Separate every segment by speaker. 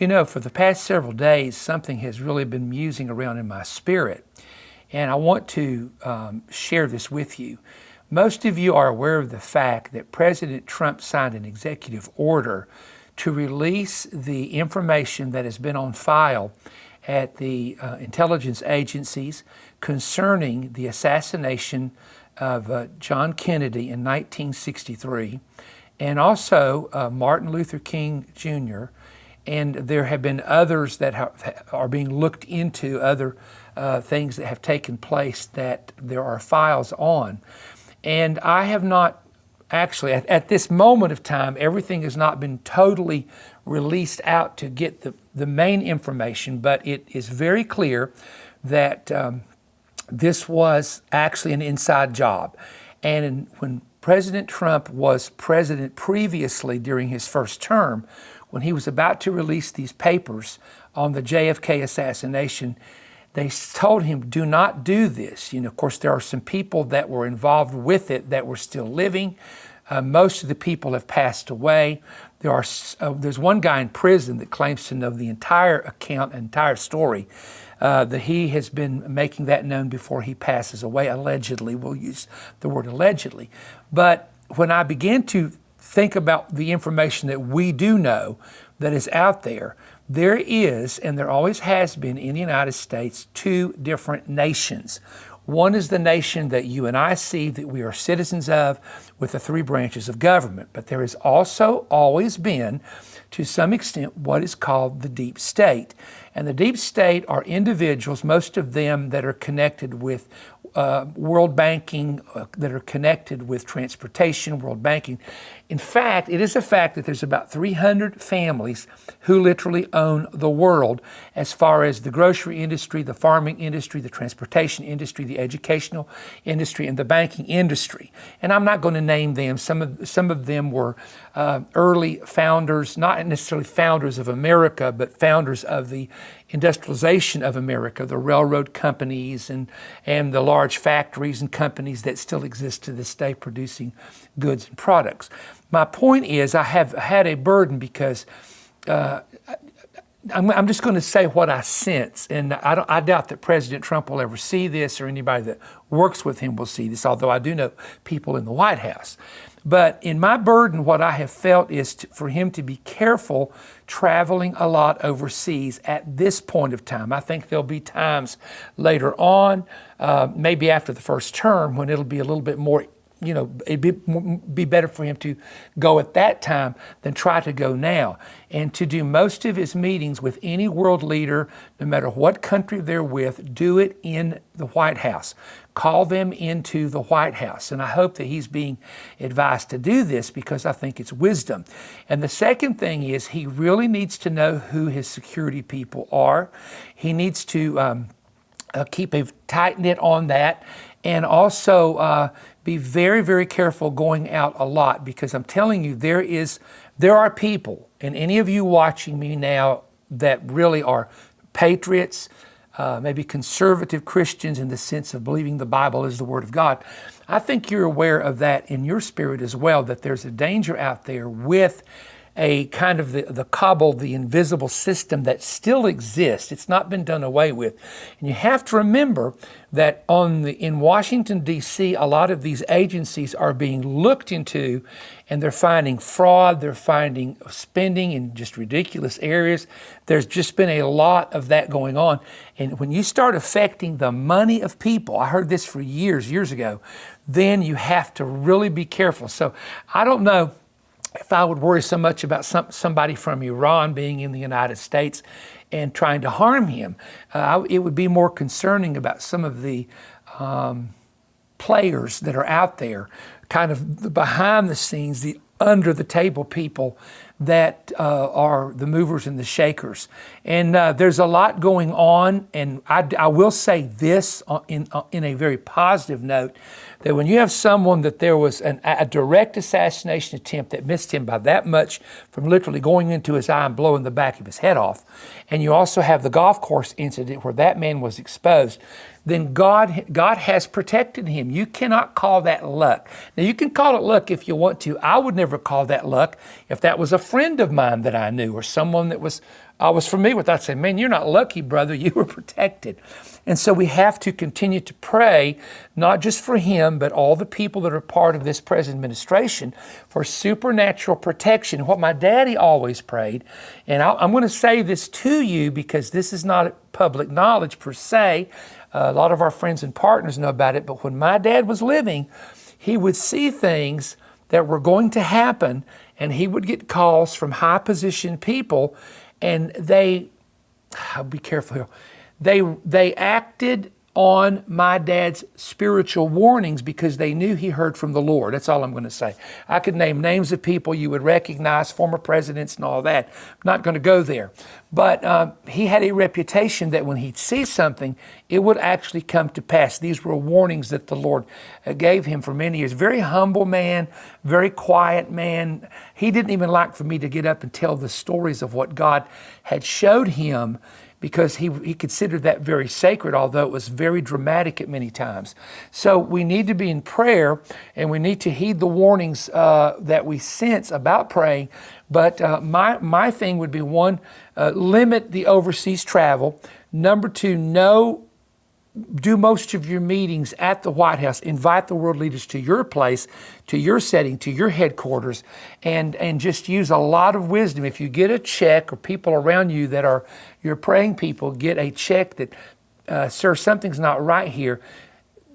Speaker 1: You know, for the past several days, something has really been musing around in my spirit, and I want to share this with you. Most of you are aware of the fact that President Trump signed an executive order to release the information that has been on file at the intelligence agencies concerning the assassination of John Kennedy in 1963, and also Martin Luther King Jr., and there have been others that are being looked into, other things that have taken place that there are files on. And I have not actually, at this moment of time, everything has not been totally released out to get the main information, but it is very clear that this was actually an inside job. And when President Trump was president previously during his first term, when he was about to release these papers on the JFK assassination, they told him, do not do this. You know, of course, there are some people that were involved with it that were still living. Most of the people have passed away. There's one guy in prison that claims to know the entire account, entire story, that he has been making that known before he passes away, allegedly. We'll use the word allegedly. But when I began to think about the information that we do know that is out there, there is, and there always has been in the United States, two different nations. One is the nation that you and I see that we are citizens of with the three branches of government. But there has also always been, to some extent, what is called the deep state. And the deep state are individuals, most of them that are connected with world banking, that are connected with transportation, world banking. In fact, it is a fact that there's about 300 families who literally own the world as far as the grocery industry, the farming industry, the transportation industry, the educational industry, and the banking industry. And I'm not going to name them. Some of them were early founders, not necessarily founders of America, but founders of the industrialization of America, the railroad companies and the large factories and companies that still exist to this day producing goods and products. My point is, I have had a burden because I'm just going to say what I sense, and I doubt that President Trump will ever see this, or anybody that works with him will see this, although I do know people in the White House. But in my burden, what I have felt is for him to be careful traveling a lot overseas at this point of time. I think there'll be times later on, maybe after the first term, when it'll be a little bit more, you know, it'd be better for him to go at that time than try to go now. And to do most of his meetings with any world leader, no matter what country they're with, do it in the White House. Call them into the White House. And I hope that he's being advised to do this because I think it's wisdom. And the second thing is he really needs to know who his security people are. He needs to keep a tight knit on that, and also be very, very careful going out a lot, because I'm telling you, there are people, and any of you watching me now that really are patriots, maybe conservative Christians in the sense of believing the Bible is the Word of God. I think you're aware of that in your spirit as well, that there's a danger out there with a kind of the cabal, the invisible system that still exists. It's not been done away with. And you have to remember that in Washington, D.C., a lot of these agencies are being looked into, and they're finding fraud, they're finding spending in just ridiculous areas. There's just been a lot of that going on. And when you start affecting the money of people, I heard this for years ago, then you have to really be careful. So I don't know if I would worry so much about somebody from Iran being in the United States and trying to harm him. It would be more concerning about some of the players that are out there, kind of the behind the scenes, the under the table people that are the movers and the shakers. And there's a lot going on. And I will say this in a very positive note, that when you have someone that there was a direct assassination attempt that missed him by that much from literally going into his eye and blowing the back of his head off, and you also have the golf course incident where that man was exposed, then God has protected him. You cannot call that luck. Now, you can call it luck if you want to. I would never call that luck if that was a friend of mine that I knew, or someone that was I was familiar with that. I'd say, man, you're not lucky, brother. You were protected. And so we have to continue to pray, not just for him, but all the people that are part of this present administration for supernatural protection. What my daddy always prayed, and I'm going to say this to you because this is not public knowledge per se. A lot of our friends and partners know about it, but when my dad was living, he would see things that were going to happen, and he would get calls from high positioned people, and I'll be careful here, they acted on my dad's spiritual warnings because they knew he heard from the Lord. That's all I'm going to say. I could name names of people you would recognize, former presidents and all that. I'm not going to go there. But he had a reputation that when he'd see something, it would actually come to pass. These were warnings that the Lord gave him for many years. Very humble man, very quiet man. He didn't even like for me to get up and tell the stories of what God had showed him, because he considered that very sacred, although it was very dramatic at many times. So we need to be in prayer, and we need to heed the warnings that we sense about praying. But my thing would be, one, limit the overseas travel. Number two, do most of your meetings at the White House. Invite the world leaders to your place, to your setting, to your headquarters, and just use a lot of wisdom. If you get a check, or people around you that are your praying people get a check that, sir, something's not right here,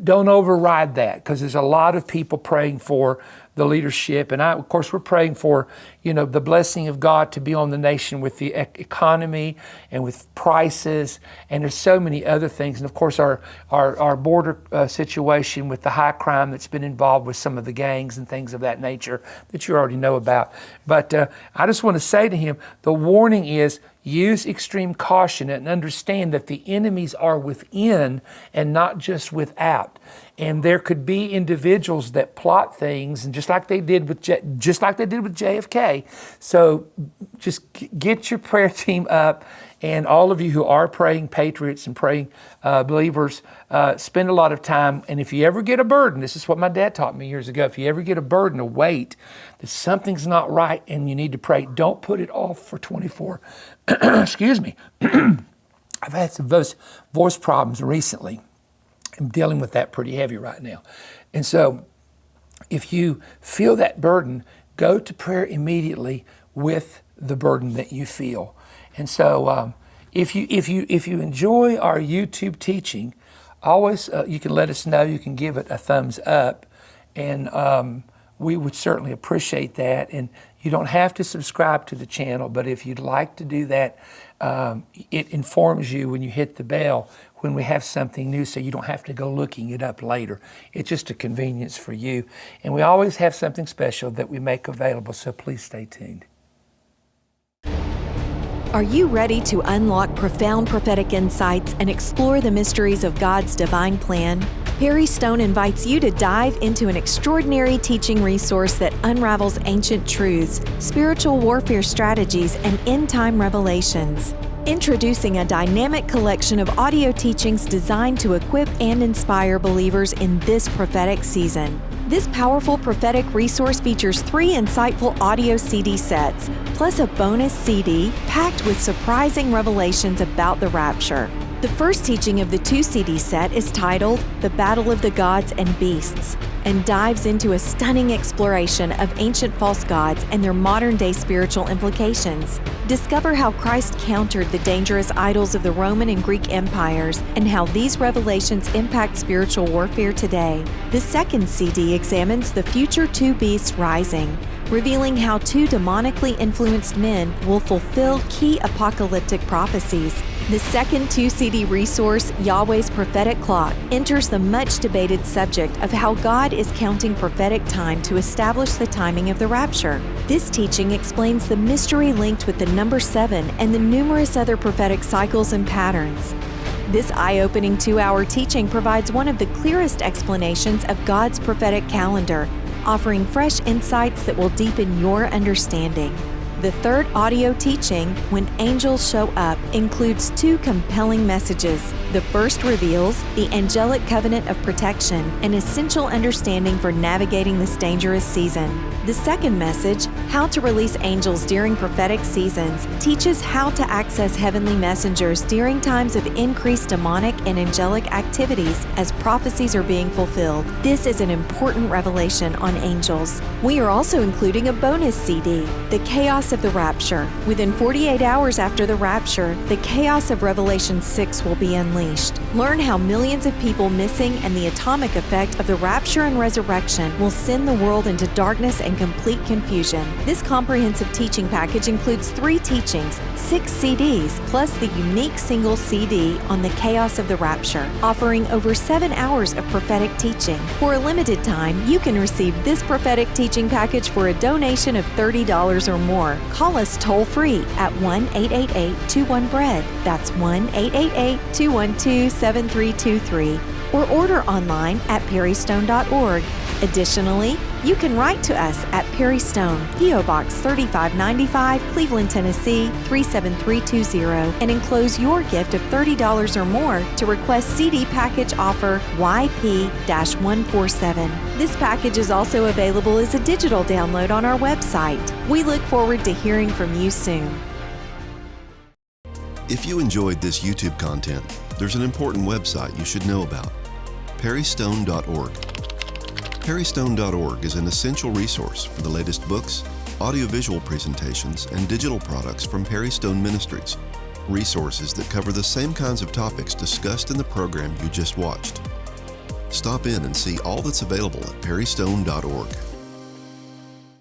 Speaker 1: don't override that, because there's a lot of people praying for the leadership. And of course, we're praying for, the blessing of God to be on the nation with the economy and with prices. And there's so many other things. And of course, our border situation with the high crime that's been involved with some of the gangs and things of that nature that you already know about. But I just want to say to him, the warning is, use extreme caution and understand that the enemies are within and not just without. And there could be individuals that plot things, and just like they did with JFK. So just get your prayer team up, and all of you who are praying patriots and praying believers, spend a lot of time. And if you ever get a burden, this is what my dad taught me years ago. If you ever get a burden, a weight that something's not right and you need to pray, don't put it off for 24. Excuse me. I've had some voice problems recently. I'm dealing with that pretty heavy right now. And so if you feel that burden, go to prayer immediately with the burden that you feel. And so if you enjoy our YouTube teaching, always you can let us know. You can give it a thumbs up, and we would certainly appreciate that. And you don't have to subscribe to the channel, but if you'd like to do that, it informs you when you hit the bell when we have something new, so you don't have to go looking it up later. It's just a convenience for you. And we always have something special that we make available, so please stay tuned.
Speaker 2: Are you ready to unlock profound prophetic insights and explore the mysteries of God's divine plan? Perry Stone invites you to dive into an extraordinary teaching resource that unravels ancient truths, spiritual warfare strategies, and end-time revelations. Introducing a dynamic collection of audio teachings designed to equip and inspire believers in this prophetic season. This powerful prophetic resource features 3 insightful audio CD sets, plus a bonus CD packed with surprising revelations about the rapture. The first teaching of the 2 CD set is titled The Battle of the Gods and Beasts, and dives into a stunning exploration of ancient false gods and their modern-day spiritual implications. Discover how Christ countered the dangerous idols of the Roman and Greek empires and how these revelations impact spiritual warfare today. The second CD examines the future 2 beasts rising, revealing how 2 demonically influenced men will fulfill key apocalyptic prophecies. The second 2 CD resource, Yahweh's Prophetic Clock, enters the much-debated subject of how God is counting prophetic time to establish the timing of the rapture. This teaching explains the mystery linked with the number 7 and the numerous other prophetic cycles and patterns. This eye-opening 2-hour teaching provides one of the clearest explanations of God's prophetic calendar, offering fresh insights that will deepen your understanding. The third audio teaching, When Angels Show Up, includes 2 compelling messages. The first reveals the angelic covenant of protection, an essential understanding for navigating this dangerous season. The second message, How to Release Angels During Prophetic Seasons teaches how to access heavenly messengers during times of increased demonic and angelic activities as prophecies are being fulfilled. This is an important revelation on angels. We are also including a bonus CD, The Chaos of the Rapture. Within 48 hours after the rapture, the chaos of Revelation 6 will be unleashed. Learn how millions of people missing and the atomic effect of the rapture and resurrection will send the world into darkness and complete confusion. This comprehensive teaching package includes 3 teachings, 6 CDs, plus the unique single CD on the chaos of the rapture, offering over 7 hours of prophetic teaching. For a limited time, you can receive this prophetic teaching package for a donation of $30 or more. Call us toll-free at 1-888-21-BREAD. That's 1-888-212-7323. Or order online at perrystone.org. Additionally, you can write to us at Perry Stone, P.O. Box 3595, Cleveland, Tennessee 37320, and enclose your gift of $30 or more to request CD package offer YP-147. This package is also available as a digital download on our website. We look forward to hearing from you soon.
Speaker 3: If you enjoyed this YouTube content, there's an important website you should know about: perrystone.org. Perrystone.org is an essential resource for the latest books, audiovisual presentations, and digital products from Perry Stone Ministries, resources that cover the same kinds of topics discussed in the program you just watched. Stop in and see all that's available at perrystone.org.